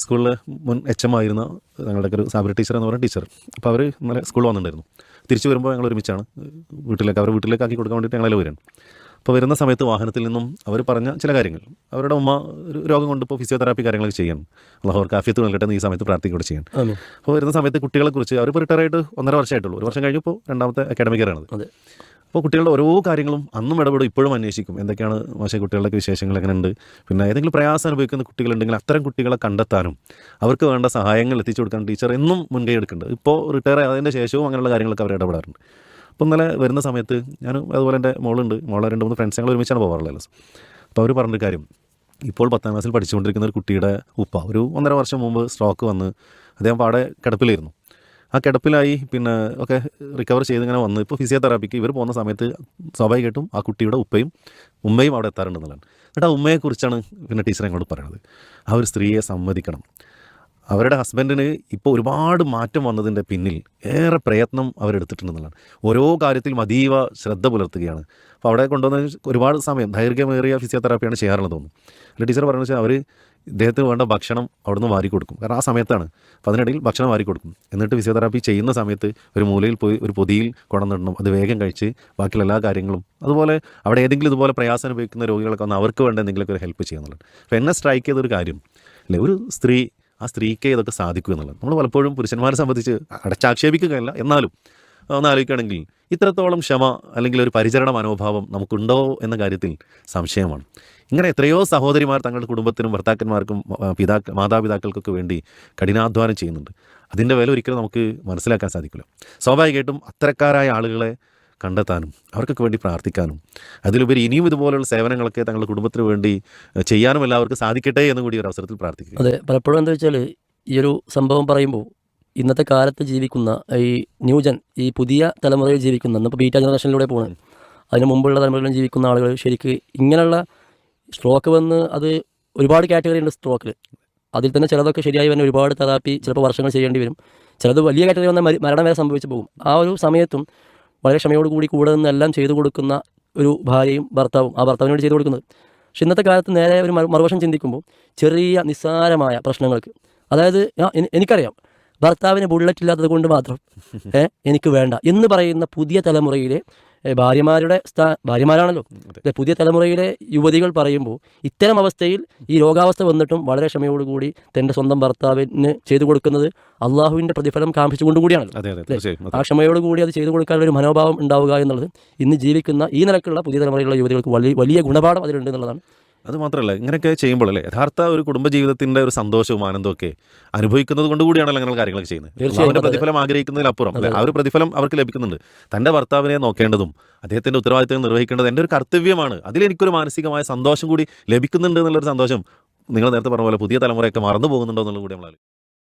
സ്കൂളിൽ മുൻ HM ആയിരുന്ന ഞങ്ങളുടെ ഒരു സാബിർ ടീച്ചർ എന്ന് പറയുന്ന ടീച്ചർ. അപ്പോൾ അവർ ഇന്നലെ സ്കൂളിൽ വന്നിട്ടുണ്ടായിരുന്നു. തിരിച്ചു വരുമ്പോൾ ഞങ്ങൾ ഒരുമിച്ചാണ് അവരുടെ വീട്ടിലേക്ക് ആക്കി കൊടുക്കാൻ വേണ്ടിയിട്ട് ഞങ്ങളെല്ലാം വരികയാണ്. അപ്പോൾ വരുന്ന സമയത്ത് വാഹനത്തിൽ നിന്നും അവർ പറഞ്ഞ ചില കാര്യങ്ങൾ, അവരുടെ ഉമ്മ ഒരു രോഗം കൊണ്ട് ഇപ്പോൾ ഫിസിയോതെറാപ്പി കാര്യങ്ങളൊക്കെ ചെയ്യണം, അല്ലാഹു അവർക്ക് ആഫിയത്ത് നൽകട്ടെ എന്ന് ഈ സമയത്ത് പ്രാർത്ഥിക്കുകയും ചെയ്യാൻ. അപ്പോൾ വരുന്ന സമയത്ത് കുട്ടികളെക്കുറിച്ച് അവർ റിട്ടയർ ആയിട്ട് 1.5 വർഷമായിട്ടുള്ളൂ. 1 വർഷം കഴിഞ്ഞപ്പോൾ 2ാമത്തെ അക്കാഡമിക് ഇയറാണത്. അപ്പോൾ കുട്ടികളുടെ ഓരോ കാര്യങ്ങളും അന്നും ഇടപെടും, ഇപ്പോഴും അന്വേഷിക്കും എന്തൊക്കെയാണ് മാഷേ കുട്ടികളുടെ വിശേഷങ്ങൾ എങ്ങനെയുണ്ട്, പിന്നെ ഏതെങ്കിലും പ്രയാസം അനുഭവിക്കുന്ന കുട്ടികളുണ്ടെങ്കിൽ അത്തരം കുട്ടികളെ കണ്ടെത്താനും അവർക്ക് വേണ്ട സഹായങ്ങൾ എത്തിച്ചു കൊടുക്കാൻ ടീച്ചർ എന്നും മുൻകൈ എടുക്കുന്നുണ്ട്. ഇപ്പോൾ റിട്ടയർ ആയതിൻ്റെ ശേഷവും അങ്ങനെയുള്ള കാര്യങ്ങളൊക്കെ അവർ ഇടപെടാറുണ്ട്. അപ്പോൾ ഇന്നലെ വരുന്ന സമയത്ത് ഞാൻ അതുപോലെ എൻ്റെ മോളുടെ 2-3 ഫ്രണ്ട്സ് ഞങ്ങൾ ഒരുമിച്ചാണ് പോകാറുള്ളത്. അപ്പോൾ അവർ പറഞ്ഞൊരു കാര്യം, ഇപ്പോൾ 10ാം ക്ലാസ്സിൽ പഠിച്ചുകൊണ്ടിരിക്കുന്ന ഒരു കുട്ടിയുടെ ഉപ്പ ഒരു 1.5 വർഷം മുമ്പ് സ്ട്രോക്ക് വന്ന് അദ്ദേഹം പാടെ കിടപ്പിലായിരുന്നു. ആ കിടപ്പിലായി പിന്നെ ഒക്കെ റിക്കവർ ചെയ്തിങ്ങനെ വന്ന് ഇപ്പോൾ ഫിസിയോതെറാപ്പിക്ക് ഇവർ പോകുന്ന സമയത്ത് സ്വാഭാവികമായിട്ടും ആ കുട്ടിയുടെ ഉമ്മയും അവിടെ എത്താറുണ്ടെന്നുള്ളതാണ്. എന്നിട്ട് ആ ഉമ്മയെക്കുറിച്ചാണ് പിന്നെ ടീച്ചർ ഞങ്ങളോട് പറയുന്നത്. ആ ഒരു സ്ത്രീയെ സമ്മതിക്കണം. അവരുടെ ഹസ്ബൻഡിന് ഇപ്പോൾ ഒരുപാട് മാറ്റം വന്നതിൻ്റെ പിന്നിൽ ഏറെ പ്രയത്നം അവരെടുത്തിട്ടുണ്ടെന്നുള്ളതാണ്. ഓരോ കാര്യത്തിലും അതീവ ശ്രദ്ധ പുലർത്തുകയാണ്. അപ്പോൾ അവിടെ കൊണ്ടുവന്ന ഒരുപാട് സമയം ദൈർഘ്യമേറിയ ഫിസിയോതെറാപ്പിയാണ് ചെയ്യാറുള്ളത് തോന്നുന്നു. അല്ല ടീച്ചർ പറഞ്ഞു വെച്ചാൽ അവർ ഇദ്ദേഹത്തിന് വേണ്ട ഭക്ഷണം അവിടുന്ന് വാരി കൊടുക്കും. കാരണം ആ സമയത്താണ്. അപ്പോൾ അതിനിടയിൽ ഭക്ഷണം വാരി കൊടുക്കും. എന്നിട്ട് ഫിസിയോതെറാപ്പി ചെയ്യുന്ന സമയത്ത് ഒരു മൂലയിൽ പോയി ഒരു പൊതിയിൽ കൊണ്ടുവന്നിടണം, അത് വേഗം കഴിച്ച് ബാക്കിയുള്ള എല്ലാ കാര്യങ്ങളും. അതുപോലെ അവിടെ ഏതെങ്കിലും ഇതുപോലെ പ്രയാസം അനുഭവിക്കുന്ന രോഗികളൊക്കെ വന്ന് അവർക്ക് വേണ്ട എന്തെങ്കിലുമൊക്കെ ഒരു ഹെൽപ്പ് ചെയ്യുന്നുള്ളത്. അപ്പോൾ എന്നെ സ്ട്രൈക്ക് ചെയ്തൊരു കാര്യം അല്ലേ, ഒരു സ്ത്രീ, ആ സ്ത്രീക്ക് ഇതൊക്കെ സാധിക്കും എന്നുള്ളത്. നമ്മൾ പലപ്പോഴും പുരുഷന്മാരെ സംബന്ധിച്ച് അടച്ചാക്ഷേപിക്കുകയല്ല, എന്നാലും ഒന്ന് ആലോചിക്കുകയാണെങ്കിൽ ഇത്രത്തോളം ക്ഷമ അല്ലെങ്കിൽ ഒരു പരിചരണ മനോഭാവം നമുക്കുണ്ടോ എന്ന കാര്യത്തിൽ സംശയമാണ്. ഇങ്ങനെ എത്രയോ സഹോദരിമാർ തങ്ങളുടെ കുടുംബത്തിനും ഭർത്താക്കന്മാർക്കും മാതാപിതാക്കൾക്കൊക്കെ വേണ്ടി കഠിനാധ്വാനം ചെയ്യുന്നുണ്ട്. അതിൻ്റെ വില ഒരിക്കലും നമുക്ക് മനസ്സിലാക്കാൻ സാധിക്കില്ല. സ്വാഭാവികമായിട്ടും അത്തരക്കാരായ ആളുകളെ കണ്ടെത്താനും അവർക്കൊക്കെ വേണ്ടി പ്രാർത്ഥിക്കാനും അതിലുപരി ഇനിയും ഇതുപോലുള്ള സേവനങ്ങളൊക്കെ തങ്ങളുടെ കുടുംബത്തിന് വേണ്ടി ചെയ്യാനും എല്ലാവർക്കും സാധിക്കട്ടെ എന്ന് കൂടി ഒരു അവസരത്തിൽ പ്രാർത്ഥിക്കുക. അതെ, പലപ്പോഴും എന്താ വെച്ചാൽ ഈ ഒരു സംഭവം പറയുമ്പോൾ ഇന്നത്തെ കാലത്ത് ജീവിക്കുന്ന ഈ ന്യൂജൻ, ഈ പുതിയ തലമുറയിൽ ജീവിക്കുന്ന, ഇന്നിപ്പോൾ ബീറ്റ ജനറേഷനിലൂടെ പോകുന്നത്, അതിന് മുമ്പുള്ള തലമുറകളിലും ജീവിക്കുന്ന ആളുകൾ ശരിക്ക് ഇങ്ങനെയുള്ള സ്ട്രോക്ക് വന്ന്, അത് ഒരുപാട് കാറ്റഗറി ഉണ്ട് സ്ട്രോക്കിൽ. അതിൽ തന്നെ ചിലതൊക്കെ ശരിയായി വന്ന് ഒരുപാട് തെറാപ്പി ചിലപ്പോൾ വർഷങ്ങൾ ചെയ്യേണ്ടി വരും. ചിലത് വലിയ കാറ്റഗറി വന്നാൽ മരണം വരെ സംഭവിച്ചു പോകും. ആ ഒരു സമയത്തും വളരെ ക്ഷമയോടുകൂടി കൂടെ നിന്നെല്ലാം ചെയ്തു കൊടുക്കുന്ന ഒരു ഭാര്യയും ഭർത്താവും, ആ ഭർത്താവിനോട് ചെയ്തു കൊടുക്കുന്നത്. പക്ഷെ ഇന്നത്തെ കാലത്ത് നേരെ ഒരു മറുവശം ചിന്തിക്കുമ്പോൾ ചെറിയ നിസ്സാരമായ പ്രശ്നങ്ങൾക്ക്, അതായത് എനിക്കറിയാം ഭർത്താവിന് ബുള്ളറ്റ് ഇല്ലാത്തത് കൊണ്ട് മാത്രം എനിക്ക് വേണ്ട എന്ന് പറയുന്ന പുതിയ തലമുറയിലെ ഭാര്യമാരാണല്ലോ പുതിയ തലമുറയിലെ യുവതികൾ പറയുമ്പോൾ, ഇത്തരം അവസ്ഥയിൽ ഈ രോഗാവസ്ഥ വന്നിട്ടും വളരെ ക്ഷമയോടുകൂടി തൻ്റെ സ്വന്തം ഭർത്താവിന് ചെയ്തു കൊടുക്കുന്നത് അള്ളാഹുവിൻ്റെ പ്രതിഫലം കാണിച്ചുകൊണ്ടുകൂടിയാണല്ലോ. ആ ക്ഷമയോടുകൂടി അത് ചെയ്തു കൊടുക്കാനുള്ള ഒരു മനോഭാവം ഉണ്ടാവുക എന്നുള്ളത് ഇന്ന് ജീവിക്കുന്ന ഈ നിലക്കുള്ള പുതിയ തലമുറയിലുള്ള യുവതികൾക്ക് വലിയ ഗുണപാഠം അതിലുണ്ട് എന്നുള്ളതാണ്. അതുമാത്രമല്ല, ഇങ്ങനെയൊക്കെ ചെയ്യുമ്പോൾ അല്ലേ യഥാർത്ഥ ഒരു കുടുംബജീവിതത്തിൻ്റെ ഒരു സന്തോഷവും ആനന്ദവും ഒക്കെ അനുഭവിക്കുന്നത് കൊണ്ട് കൂടിയാണല്ലോ അങ്ങനെ കാര്യങ്ങളൊക്കെ ചെയ്യുന്നത്. അവരുടെ പ്രതിഫലം ആഗ്രഹിക്കുന്നതിലപ്പുറം അല്ലെ, ആ ഒരു പ്രതിഫലം അവർക്ക് ലഭിക്കുന്നുണ്ട്. തൻ്റെ ഭർത്താവിനെ നോക്കേണ്ടതും അദ്ദേഹത്തിൻ്റെ ഉത്തരവാദിത്തം നിർവഹിക്കേണ്ടത് എൻ്റെ ഒരു കർത്തവ്യമാണ്. അതിലെനിക്കൊരു മാനസികമായ സന്തോഷം കൂടി ലഭിക്കുന്നുണ്ട് എന്നുള്ളൊരു സന്തോഷം നിങ്ങൾ നേരത്തെ പറഞ്ഞ പോലെ പുതിയ തലമുറയൊക്കെ മറന്നു പോകുന്നുണ്ടോ എന്നുള്ളത് കൂടി നമ്മൾ